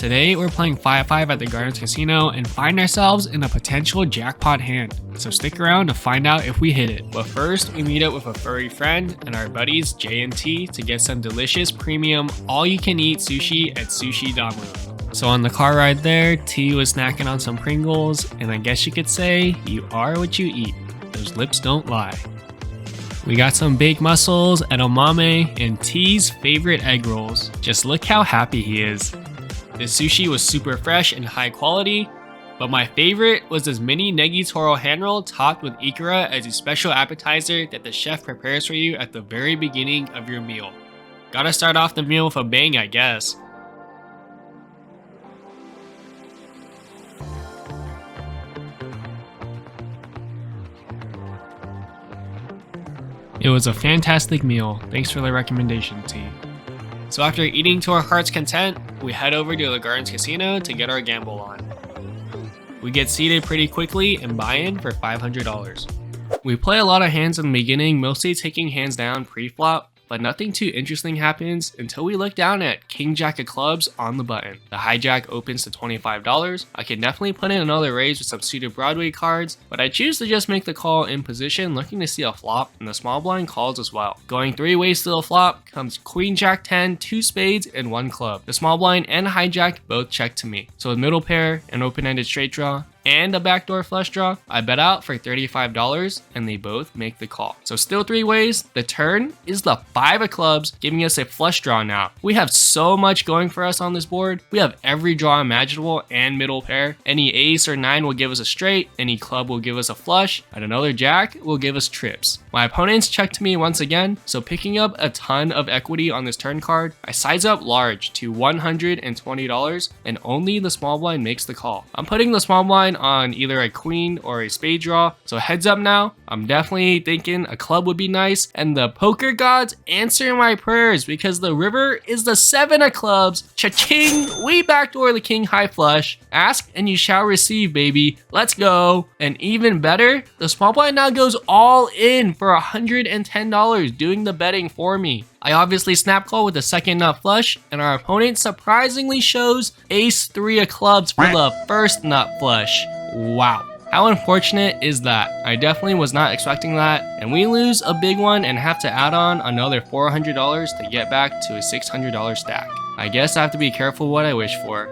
Today we're playing 5-5 at the Gardens Casino and find ourselves in a potential jackpot hand. So stick around to find out if we hit it. But first we meet up with a furry friend and our buddies J and T to get some delicious premium all-you-can-eat sushi at Sushi Damu. So on the car ride there, T was snacking on some Pringles, and I guess you could say you are what you eat. Those lips don't lie. We got some baked mussels, edamame, and T's favorite egg rolls. Just look how happy he is. This sushi was super fresh and high quality, but my favorite was this mini negi toro hand roll topped with ikara as a special appetizer that the chef prepares for you at the very beginning of your meal. Gotta start off the meal with a bang, I guess. It was a fantastic meal. Thanks for the recommendation, T. So after eating to our heart's content, we head over to the Gardens Casino to get our gamble on. We get seated pretty quickly and buy in for $500. We play a lot of hands in the beginning, mostly taking hands down pre-flop, but nothing too interesting happens until we look down at King Jack of Clubs on the button. The hijack opens to $25. I can definitely put in another raise with some suited Broadway cards, but I choose to just make the call in position looking to see a flop, and the small blind calls as well. Going 3 ways to the flop comes Queen Jack 10, 2 spades, and 1 club. The small blind and hijack both check to me. So with middle pair, an open-ended straight draw, and a backdoor flush draw, I bet out for $35 and they both make the call. So still 3 ways. The turn is the 5 of clubs, giving us a flush draw now. We have so much going for us on this board. We have every draw imaginable and middle pair. Any ace or 9 will give us a straight, any club will give us a flush, and another jack will give us trips. My opponents check to me once again, so picking up a ton of equity on this turn card, I size up large to $120 and only the small blind makes the call. I'm putting the small blind on either a queen or a spade draw, so heads up now. I'm definitely thinking a club would be nice, and the poker gods answer my prayers because the river is the 7 of clubs. Cha-ching! We backdoor the king high flush. Ask and you shall receive, baby. Let's go. And even better, the small blind now goes all in for $110, doing the betting for me. I obviously snap call with the second nut flush, and our opponent surprisingly shows ace 3 of clubs for the first nut flush. Wow. How unfortunate is that? I definitely was not expecting that, and we lose a big one and have to add on another $400 to get back to a $600 stack. I guess I have to be careful what I wish for.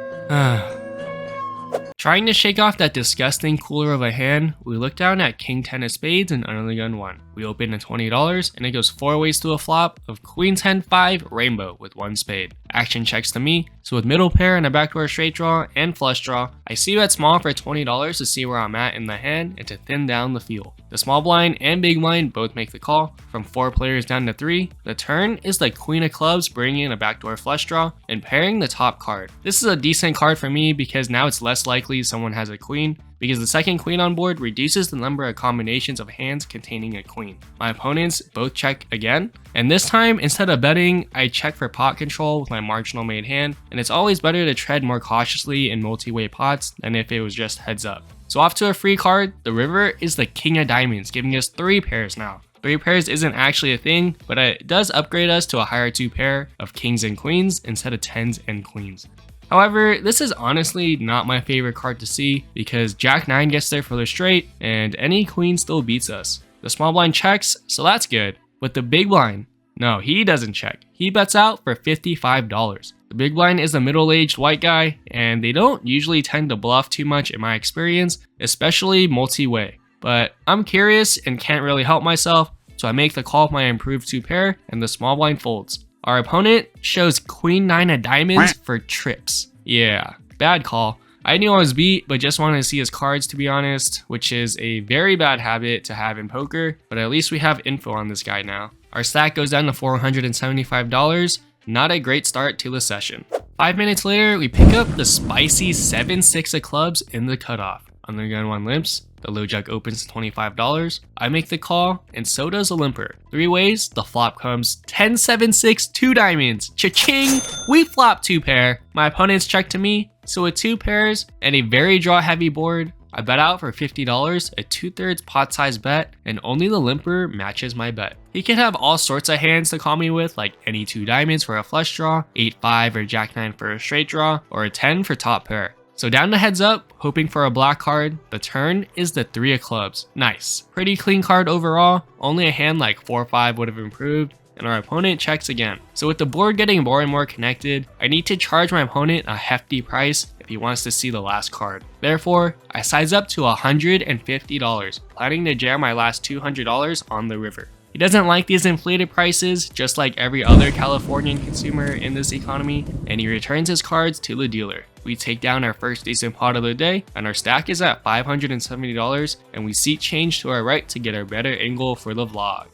Trying to shake off that disgusting cooler of a hand, we look down at King 10 of spades and under the gun 1. We open at $20 and it goes 4 ways to a flop of Queen 10 5 rainbow with 1 spade. Action checks to me, so with middle pair and a backdoor straight draw and flush draw, I see bet small for $20 to see where I'm at in the hand and to thin down the field. The small blind and big blind both make the call. From 4 players down to 3, the turn is the queen of clubs bringing in a backdoor flush draw and pairing the top card. This is a decent card for me because now it's less likely someone has a queen, because the second queen on board reduces the number of combinations of hands containing a queen. My opponents both check again, and this time instead of betting, I check for pot control with my marginal made hand, and it's always better to tread more cautiously in multi-way pots than if it was just heads up. So off to a free card, the river is the king of diamonds, giving us 3 pairs now. 3 pairs isn't actually a thing, but it does upgrade us to a higher 2 pair of kings and queens instead of 10s and queens. However, this is honestly not my favorite card to see because Jack 9 gets there for the straight and any queen still beats us. The small blind checks, so that's good. But the big blind, no, he doesn't check. He bets out for $55. The big blind is a middle-aged white guy, and they don't usually tend to bluff too much in my experience, especially multi-way. But I'm curious and can't really help myself, so I make the call with my improved 2 pair and the small blind folds. Our opponent shows Queen 9 of diamonds for trips. Yeah, bad call. I knew I was beat, but just wanted to see his cards to be honest, which is a very bad habit to have in poker, but at least we have info on this guy now. Our stack goes down to $475, not a great start to the session. 5 minutes later, we pick up the spicy 7-6 of clubs in the cutoff. Under gun 1 limps, the low jack opens to $25. I make the call, and so does a limper. 3 ways, the flop comes 10-7-6 2 diamonds. Cha-ching! We flop 2 pair. My opponents check to me, so with 2 pairs and a very draw heavy board, I bet out for $50, a 2/3 pot size bet, and only the limper matches my bet. He can have all sorts of hands to call me with, like any 2 diamonds for a flush draw, 8-5 or jack-9 for a straight draw, or a 10 for top pair. So down to heads up, hoping for a black card. The turn is the 3 of clubs. Nice. Pretty clean card overall. Only a hand like 4-5 would have improved, and our opponent checks again. So with the board getting more and more connected, I need to charge my opponent a hefty price if he wants to see the last card. Therefore, I size up to $150, planning to jam my last $200 on the river. He doesn't like these inflated prices, just like every other Californian consumer in this economy, and he returns his cards to the dealer. We take down our first decent pot of the day, and our stack is at $570, and we seat change to our right to get a better angle for the vlog.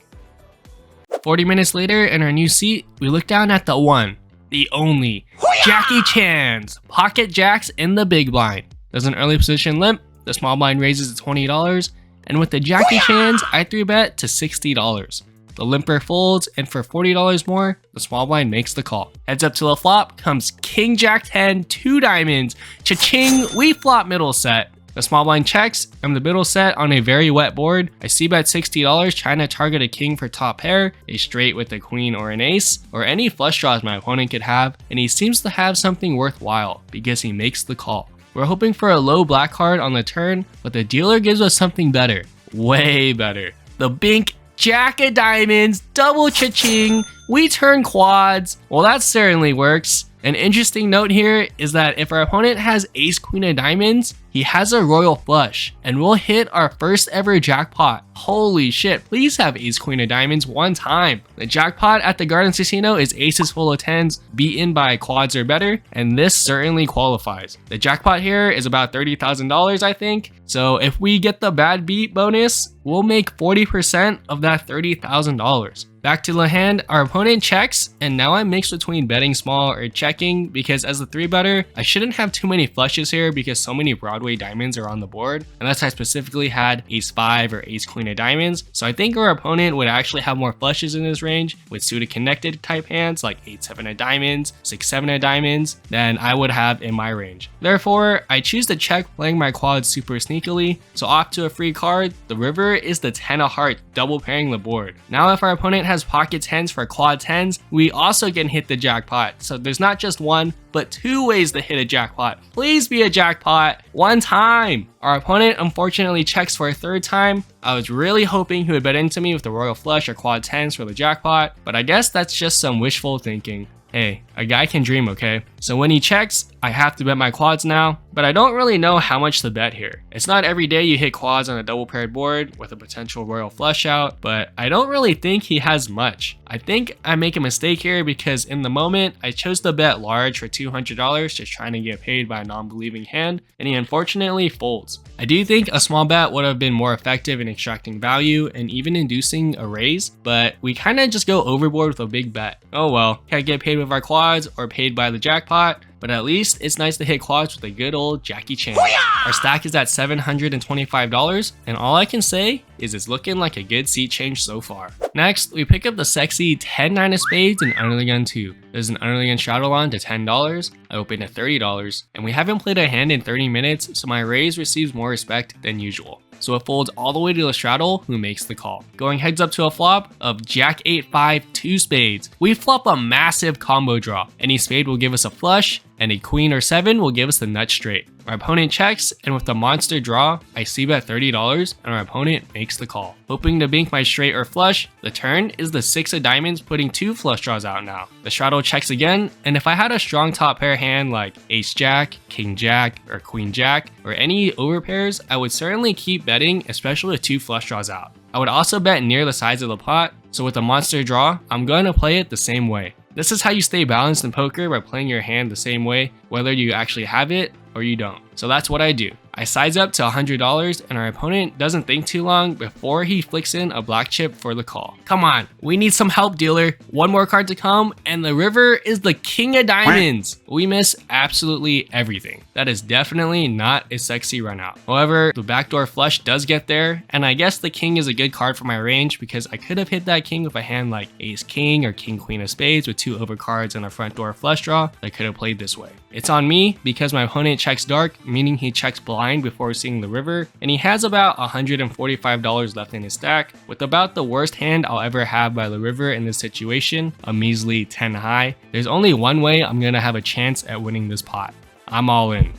40 minutes later, in our new seat, we look down at the one, the only, Jackie Chan's pocket jacks in the big blind. There's an early position limp, the small blind raises to $20, and with the Jackie Chan's, I 3-bet to $60. The limper folds, and for $40 more, the small blind makes the call. Heads up to the flop comes King Jack 10, 2 diamonds, cha-ching, we flop middle set. The small blind checks, and the middle set on a very wet board. I c-bet $60 trying to target a king for top pair, a straight with a queen or an ace, or any flush draws my opponent could have, and he seems to have something worthwhile because he makes the call. We're hoping for a low black card on the turn, but the dealer gives us something better, way better. The bink Jack of diamonds, double cha-ching, we turn quads. Well, that certainly works. An interesting note here is that if our opponent has ace queen of diamonds, he has a royal flush, and we'll hit our first ever jackpot. Holy shit, please have ace queen of diamonds one time. The jackpot at the Gardens Casino is aces full of 10s beaten by quads or better, and this certainly qualifies. The jackpot here is about $30,000, I think. So if we get the bad beat bonus, we'll make 40% of that $30,000. Back to the hand, our opponent checks, and now I'm mixed between betting small or checking because as a 3-better, I shouldn't have too many flushes here because so many Broadway diamonds are on the board, unless I specifically had ace 5 or ace queen of diamonds. So I think our opponent would actually have more flushes in his range with suited connected type hands like 8-7 of diamonds, 6-7 of diamonds than I would have in my range. Therefore, I choose to check playing my quads super sneakily. So off to a free card, the river is the 10 of hearts, double pairing the board. Now if our opponent has pocket 10s for quad 10s, we also can hit the jackpot. So there's not just one, but 2 ways to hit a jackpot. Please be a jackpot one time. Our opponent unfortunately checks for a 3rd time. I was really hoping he would bet into me with the royal flush or quad 10s for the jackpot, but I guess that's just some wishful thinking. Hey, a guy can dream, okay? So when he checks, I have to bet my quads now, but I don't really know how much to bet here. It's not every day you hit quads on a double paired board with a potential royal flush out, but I don't really think he has much. I think I make a mistake here because in the moment, I chose to bet large for $200 just trying to get paid by a non-believing hand, and he unfortunately folds. I do think a small bet would have been more effective in extracting value and even inducing a raise, but we kind of just go overboard with a big bet. Oh well, can't get paid with our quads or paid by the jackpot, but at least it's nice to hit quads with a good old Jackie Chan. Our stack is at $725, and all I can say is it's looking like a good seat change so far. Next, we pick up the sexy 10-9 of spades and under the gun 2. There's an under the gun straddle on to $10, I open at $30, and we haven't played a hand in 30 minutes, so my raise receives more respect than usual. So it folds all the way to the straddle, who makes the call. Going heads up to a flop of Jack 8-5 2 spades. We flop a massive combo draw. Any spade will give us a flush, and a queen or 7 will give us the nut straight. Our opponent checks, and with the monster draw, I c-bet $30, and our opponent makes the call. Hoping to bink my straight or flush, the turn is the 6 of diamonds, putting 2 flush draws out now. The straddle checks again, and if I had a strong top pair hand like ace jack, king jack, or queen jack, or any overpairs, I would certainly keep betting, especially with 2 flush draws out. I would also bet near the size of the pot, so with the monster draw, I'm going to play it the same way. This is how you stay balanced in poker by playing your hand the same way, whether you actually have it or you don't. So that's what I do. I size up to $100 and our opponent doesn't think too long before he flicks in a black chip for the call. Come on, we need some help, dealer. One more card to come and the river is the king of diamonds. We miss absolutely everything. That is definitely not a sexy run out. However, the backdoor flush does get there, and I guess the king is a good card for my range because I could have hit that king with a hand like ace king or king queen of spades with 2 overcards and a front door flush draw that could have played this way. It's on me because my opponent checks dark, meaning he checks blind behind before seeing the river, and he has about $145 left in his stack, with about the worst hand I'll ever have by the river in this situation, a measly 10 high. There's only one way I'm gonna have a chance at winning this pot. I'm all in.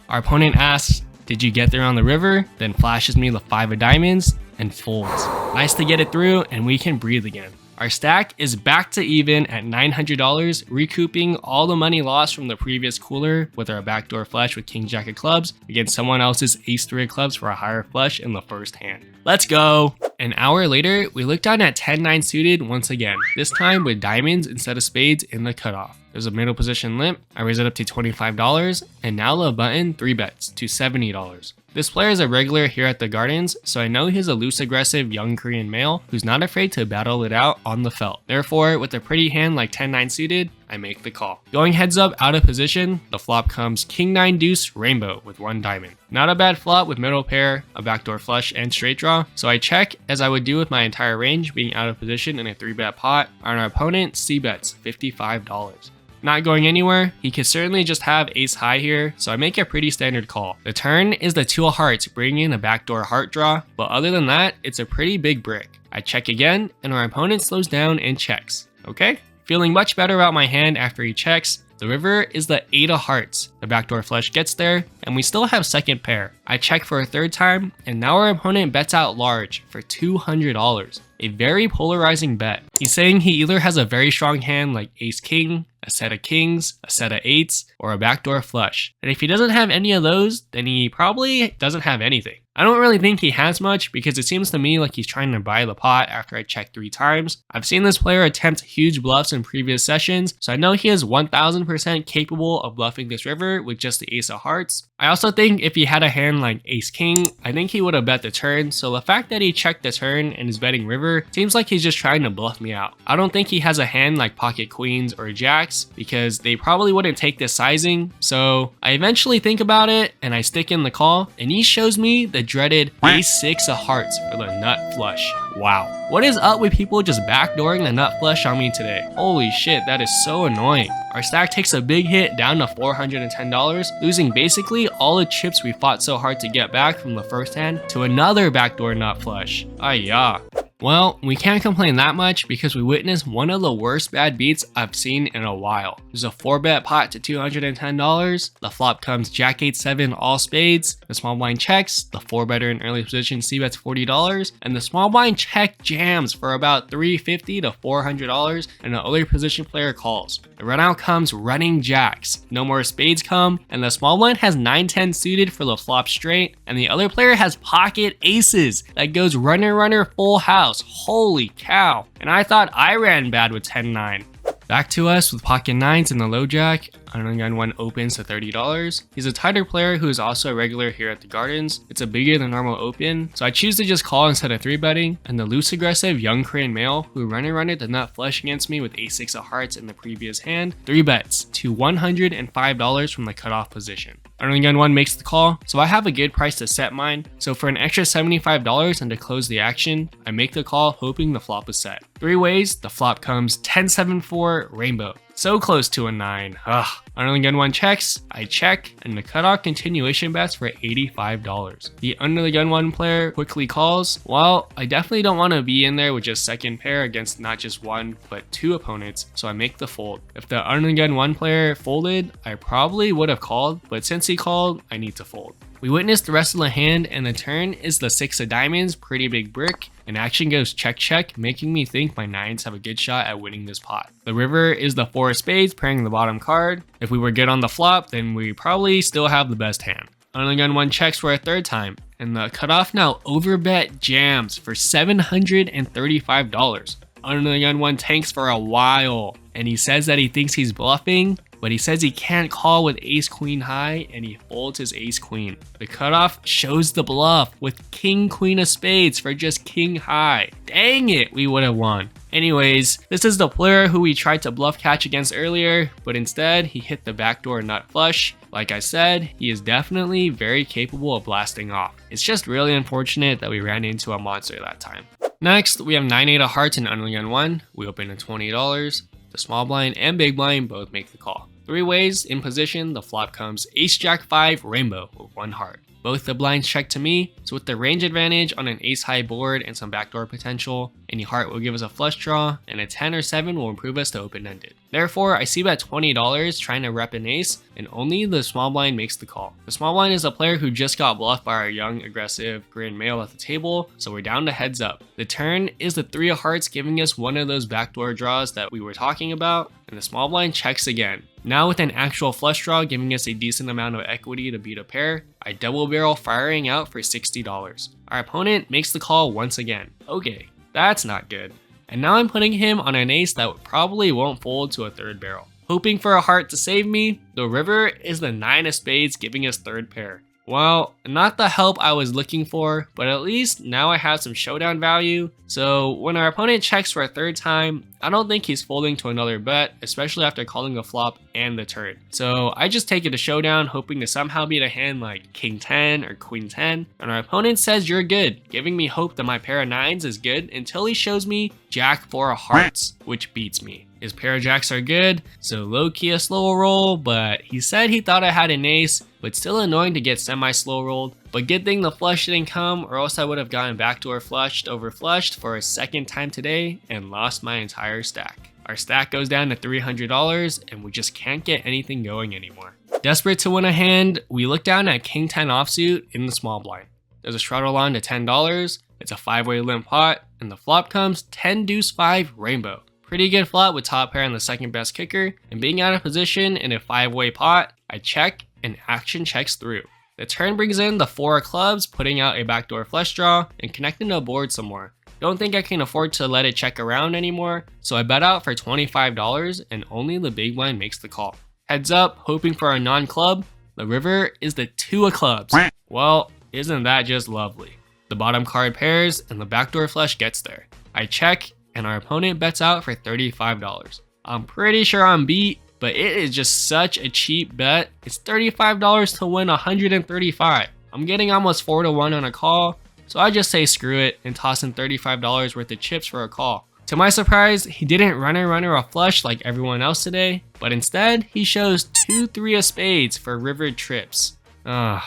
Our opponent asks, "Did you get there on the river?" Then flashes me the 5 of diamonds and folds. Nice to get it through, and we can breathe again. Our stack is back to even at $900, recouping all the money lost from the previous cooler with our backdoor flush with king jack of clubs against someone else's ace 3 of clubs for a higher flush in the first hand. Let's go! An hour later, we look down at 10-9 suited once again, this time with diamonds instead of spades in the cutoff. There's a middle position limp, I raise it up to $25, and now the button 3 bets to $70. This player is a regular here at the Gardens, so I know he's a loose aggressive young Korean male who's not afraid to battle it out on the felt. Therefore, with a pretty hand like 10-9 suited, I make the call. Going heads up out of position, the flop comes king 9 deuce rainbow with 1 diamond. Not a bad flop with middle pair, a backdoor flush, and straight draw, so I check as I would do with my entire range being out of position in a 3-bet pot, and our opponent c-bets $55. Not going anywhere, he could certainly just have ace high here, so I make a pretty standard call. The turn is the 2 of hearts, bringing in a backdoor heart draw, but other than that, it's a pretty big brick. I check again, and our opponent slows down and checks. Okay? Feeling much better about my hand after he checks. The river is the 8 of hearts. The backdoor flush gets there, and we still have second pair. I check for a 3rd time, and now our opponent bets out large for $200. A very polarizing bet. He's saying he either has a very strong hand like ace king, a set of kings, a set of 8s, or a backdoor flush. And if he doesn't have any of those, then he probably doesn't have anything. I don't really think he has much because it seems to me like he's trying to buy the pot after I check 3 times. I've seen this player attempt huge bluffs in previous sessions, so I know he is 1000% capable of bluffing this river with just the ace of hearts. I also think if he had a hand like ace king, I think he would have bet the turn, so the fact that he checked the turn and is betting river seems like he's just trying to bluff me out. I don't think he has a hand like pocket queens or jacks because they probably wouldn't take this sizing, so I eventually think about it and I stick in the call, and he shows me the dreaded ace 6 of hearts for the nut flush. Wow. What is up with people just backdooring the nut flush on me today? Holy shit, that is so annoying. Our stack takes a big hit down to $410, losing basically all the chips we fought so hard to get back from the first hand to another backdoor nut flush. Ayah. Well, we can't complain that much because we witnessed one of the worst bad beats I've seen in a while. There's a 4-bet pot to $210. The flop comes jack 8-7 all spades. The small blind checks. The 4-better in early position c-bets $40. And the small blind check jams for about $350 to $400, and the other position player calls. The run out comes running jacks. No more spades come, and the small blind has 9-10 suited for the flop straight, and the other player has pocket aces that goes runner full house. Holy cow. And I thought I ran bad with 10-9. Back to us with pocket 9s and the low jack. Undergun 1 opens to $30. He's a tighter player who is also a regular here at the Gardens. It's a bigger than normal open, so I choose to just call instead of 3-betting. And the loose aggressive young Korean male who runner did not flush against me with ace 6 of hearts in the previous hand, 3 bets to $105 from the cutoff position. Undergun 1 makes the call, so I have a good price to set mine. So for an extra $75 and to close the action, I make the call hoping the flop is set. 3 ways, the flop comes 10-7-4 rainbow. So close to a 9. Ugh. Undergun 1 checks, I check, and the cutoff continuation bets for $85. The under the gun 1 player quickly calls. Well, I definitely don't want to be in there with just second pair against not just 1, but 2 opponents, so I make the fold. If the under the gun 1 player folded, I probably would have called, but since he called, I need to fold. We witness the rest of the hand, and the turn is the 6 of diamonds, pretty big brick, and action goes check, making me think my 9s have a good shot at winning this pot. The river is the 4 of spades, pairing the bottom card. If we were good on the flop, then we probably still have the best hand. Under the gun 1 checks for a 3rd time, and the cutoff now overbet jams for $735. Under the gun 1 tanks for a while, and he says that he thinks he's bluffing, but he says he can't call with ace queen high, and he folds his ace queen. The cutoff shows the bluff with king queen of spades for just king high. Dang it, we would have won. Anyways, this is the player who we tried to bluff catch against earlier, but instead he hit the backdoor nut flush. Like I said, he is definitely very capable of blasting off. It's just really unfortunate that we ran into a monster that time. Next, we have 9-8 of hearts and under the gun 1. We open to $20. The small blind and big blind both make the call. Three ways in position, the flop comes ace jack 5 rainbow with 1 heart. Both the blinds check to me, so with the range advantage on an ace high board and some backdoor potential, any heart will give us a flush draw, and a 10 or 7 will improve us to open-ended. Therefore, I see bet $20 trying to rep an ace, and only the small blind makes the call. The small blind is a player who just got bluffed by our young, aggressive grand male at the table, so we're down to heads up. The turn is the 3 of hearts giving us one of those backdoor draws that we were talking about, and the small blind checks again. Now with an actual flush draw giving us a decent amount of equity to beat a pair, I double barrel firing out for $60. Our opponent makes the call once again. Okay, that's not good. And now I'm putting him on an ace that probably won't fold to a third barrel. Hoping for a heart to save me, the river is the 9 of spades giving us third pair. Well, not the help I was looking for, but at least now I have some showdown value. So when our opponent checks for a third time, I don't think he's folding to another bet, especially after calling the flop and the turn. So I just take it to showdown, hoping to somehow beat a hand like king 10 or queen 10. And our opponent says you're good, giving me hope that my pair of 9s is good until he shows me jack 4 of hearts, which beats me. His pair of jacks are good, so low-key a slow roll, but he said he thought I had an ace, but still annoying to get semi-slow rolled. But good thing the flush didn't come, or else I would have gotten backdoor flushed over flushed for a second time today and lost my entire stack. Our stack goes down to $300 and we just can't get anything going anymore. Desperate to win a hand, we look down at king 10 offsuit in the small blind. There's a straddle line to $10, it's a 5-way limp pot, and the flop comes 10 deuce 5 rainbow. Pretty good flop with top pair and the second best kicker, and being out of position in a 5-way pot, I check and action checks through. The turn brings in the 4 of clubs, putting out a backdoor flush draw and connecting to a board some more. Don't think I can afford to let it check around anymore, so I bet out for $25 and only the big blind makes the call. Heads up, hoping for a non-club, the river is the 2 of clubs. Well, isn't that just lovely? The bottom card pairs and the backdoor flush gets there. I check and our opponent bets out for $35. I'm pretty sure I'm beat, but it is just such a cheap bet. It's $35 to win $135. I'm getting almost 4 to 1 on a call, so I just say screw it and toss in $35 worth of chips for a call. To my surprise, he didn't runner a flush like everyone else today, but instead he shows 2 3 of spades for river trips. The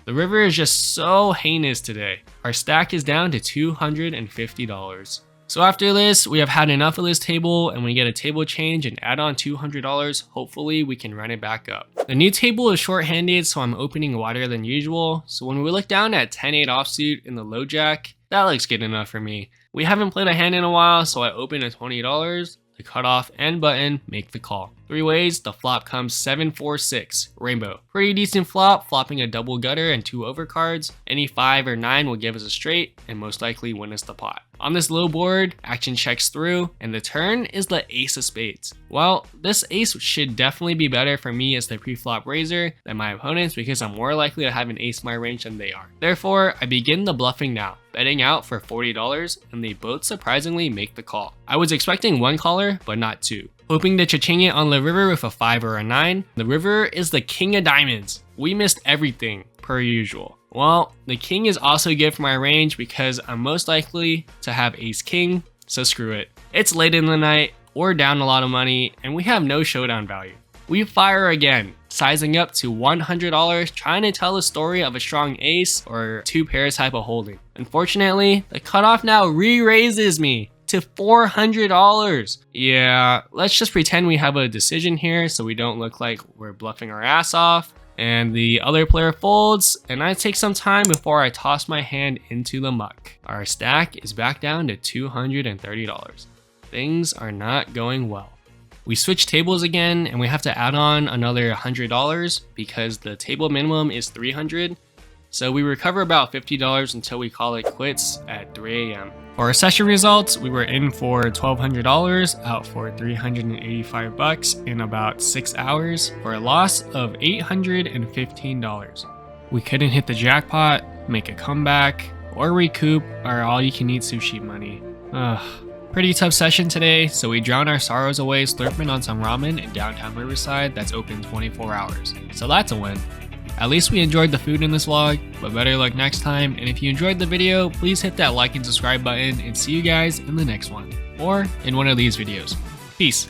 river is just so heinous today. Our stack is down to $250. So after this, we have had enough of this table, and when we get a table change and add on $200, hopefully we can run it back up. The new table is short-handed, so I'm opening wider than usual. So when we look down at 10-8 offsuit in the low jack, that looks good enough for me. We haven't played a hand in a while, so I open at $20. The cutoff and button make the call. 3 ways, the flop comes 7-4-6 rainbow. Pretty decent flop, flopping a double gutter and 2 overcards. Any 5 or 9 will give us a straight and most likely win us the pot. On this low board, action checks through, and the turn is the ace of spades. Well, this ace should definitely be better for me as the pre-flop raiser than my opponents because I'm more likely to have an ace in my range than they are. Therefore, I begin the bluffing now, betting out for $40, and they both surprisingly make the call. I was expecting 1 caller, but not 2. Hoping to cha-ching it on the river with a 5 or a 9. The river is the king of diamonds. We missed everything, per usual. Well, the king is also good for my range because I'm most likely to have ace king, so screw it. It's late in the night, we're down a lot of money, and we have no showdown value. We fire again, sizing up to $100, trying to tell the story of a strong ace or 2 pairs type of holding. Unfortunately, the cutoff now re-raises me to $400. Yeah, let's just pretend we have a decision here so we don't look like we're bluffing our ass off. And the other player folds, and I take some time before I toss my hand into the muck. Our stack is back down to $230. Things are not going well. We switch tables again, and we have to add on another $100 because the table minimum is $300. So we recover about $50 until we call it quits at 3 a.m. For our session results, we were in for $1,200, out for $385 in about 6 hours, for a loss of $815. We couldn't hit the jackpot, make a comeback, or recoup our all-you-can-eat sushi money. Pretty tough session today, so we drowned our sorrows away slurping on some ramen in downtown Riverside that's open 24 hours. So that's a win. At least we enjoyed the food in this vlog, but better luck next time, and if you enjoyed the video, please hit that like and subscribe button, and see you guys in the next one, or in one of these videos. Peace.